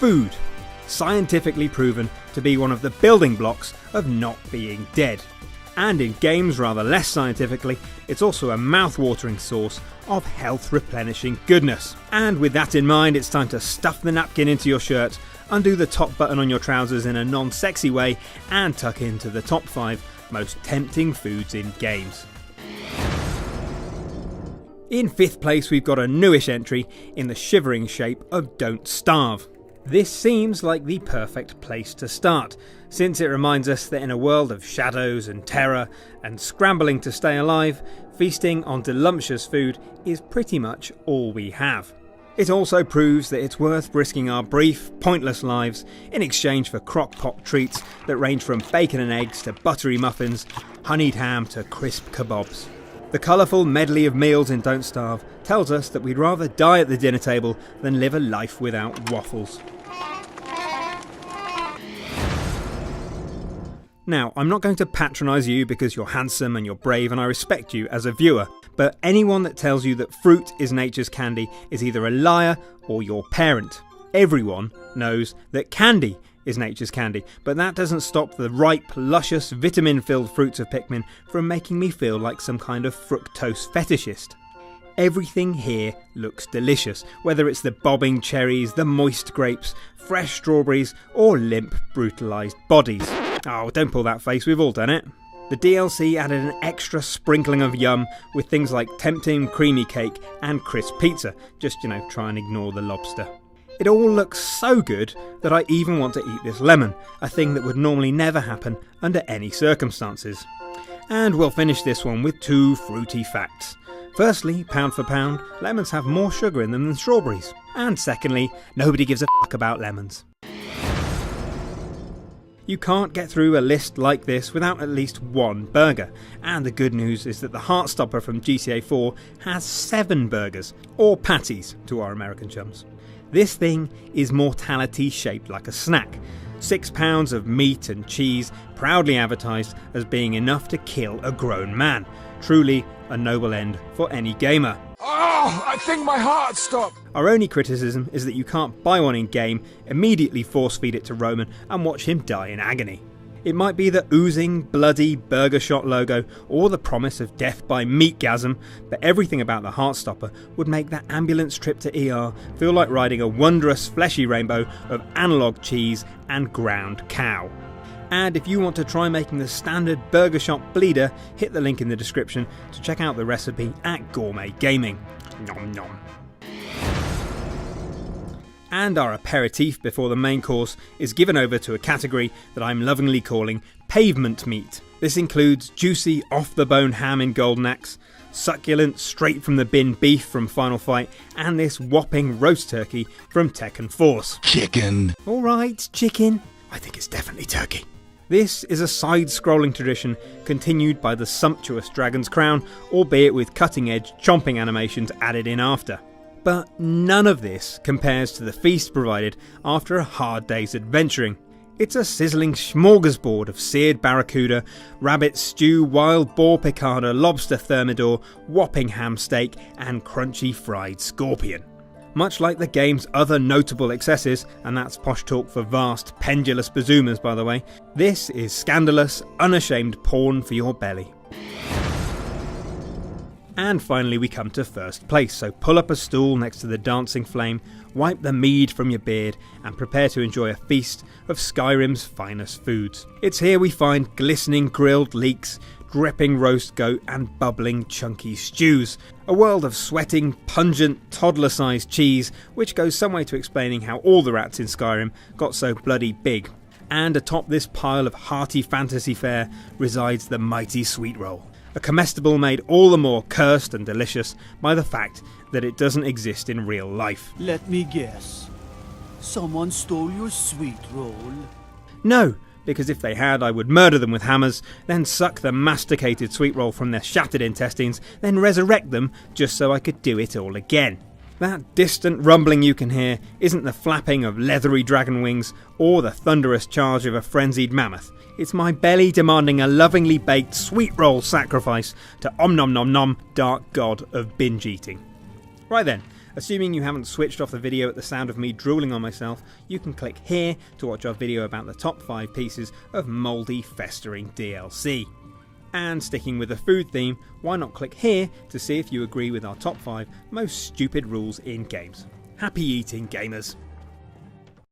food. Scientifically proven to be one of the building blocks of not being dead. And in games, rather less scientifically, it's also a mouth-watering source of health-replenishing goodness. And with that in mind, it's time to stuff the napkin into your shirt, undo the top button on your trousers in a non-sexy way, and tuck into the top 5 most tempting foods in games. In 5th place, we've got a newish entry in the shivering shape of Don't Starve. This seems like the perfect place to start, since it reminds us that in a world of shadows and terror and scrambling to stay alive, feasting on delicious food is pretty much all we have. It also proves that it's worth risking our brief, pointless lives in exchange for crock-pot treats that range from bacon and eggs to buttery muffins, honeyed ham to crisp kebabs. The colourful medley of meals in Don't Starve tells us that we'd rather die at the dinner table than live a life without waffles. Now, I'm not going to patronise you because you're handsome and you're brave and I respect you as a viewer, but anyone that tells you that fruit is nature's candy is either a liar or your parent. Everyone knows that candy is nature's candy, but that doesn't stop the ripe, luscious, vitamin-filled fruits of Pikmin from making me feel like some kind of fructose fetishist. Everything here looks delicious, whether it's the bobbing cherries, the moist grapes, fresh strawberries, or limp, brutalised bodies. Oh, don't pull that face, we've all done it. The DLC added an extra sprinkling of yum with things like tempting creamy cake and crisp pizza, just, try and ignore the lobster. It all looks so good that I even want to eat this lemon, a thing that would normally never happen under any circumstances. And we'll finish this one with 2 fruity facts. Firstly, pound for pound, lemons have more sugar in them than strawberries. And secondly, nobody gives a fuck about lemons. You can't get through a list like this without at least one burger, and the good news is that the Heartstopper from GTA 4 has 7 burgers, or patties to our American chums. This thing is mortality shaped like a snack. 6 pounds of meat and cheese, proudly advertised as being enough to kill a grown man. Truly a noble end for any gamer. Oh, I think my heart stopped! Our only criticism is that you can't buy one in game, immediately force feed it to Roman and watch him die in agony. It might be the oozing, bloody Burger Shot logo or the promise of death by meatgasm, but everything about the Heartstopper would make that ambulance trip to ER feel like riding a wondrous fleshy rainbow of analogue cheese and ground cow. And if you want to try making the standard Burger Shot bleeder, hit the link in the description to check out the recipe at Gourmet Gaming. Nom nom. And our aperitif before the main course is given over to a category that I'm lovingly calling pavement meat. This includes juicy off-the-bone ham in Golden Axe, succulent straight from the bin beef from Final Fight, and this whopping roast turkey from Tekken Force. Chicken. Alright, chicken. I think it's definitely turkey. This is a side-scrolling tradition continued by the sumptuous Dragon's Crown, albeit with cutting-edge chomping animations added in after. But none of this compares to the feast provided after a hard day's adventuring. It's a sizzling smorgasbord of seared barracuda, rabbit stew, wild boar piccata, lobster thermidor, whopping ham steak, and crunchy fried scorpion. Much like the game's other notable excesses, and that's posh talk for vast, pendulous bazoomas by the way, this is scandalous, unashamed porn for your belly. And finally we come to first place, so pull up a stool next to the dancing flame, wipe the mead from your beard, and prepare to enjoy a feast of Skyrim's finest foods. It's here we find glistening grilled leeks, dripping roast goat and bubbling chunky stews. A world of sweating, pungent, toddler-sized cheese, which goes some way to explaining how all the rats in Skyrim got so bloody big. And atop this pile of hearty fantasy fare resides the mighty sweet roll. A comestible made all the more cursed and delicious by the fact that it doesn't exist in real life. Let me guess. Someone stole your sweet roll? No, because if they had, I would murder them with hammers, then suck the masticated sweet roll from their shattered intestines, then resurrect them just so I could do it all again. That distant rumbling you can hear isn't the flapping of leathery dragon wings or the thunderous charge of a frenzied mammoth. It's my belly demanding a lovingly baked sweet roll sacrifice to Om Nom Nom Nom, dark god of binge eating. Right then, Assuming you haven't switched off the video at the sound of me drooling on myself, you can click here to watch our video about the top 5 pieces of mouldy, festering DLC. And sticking with the food theme, why not click here to see if you agree with our top 5 most stupid rules in games. Happy eating, gamers!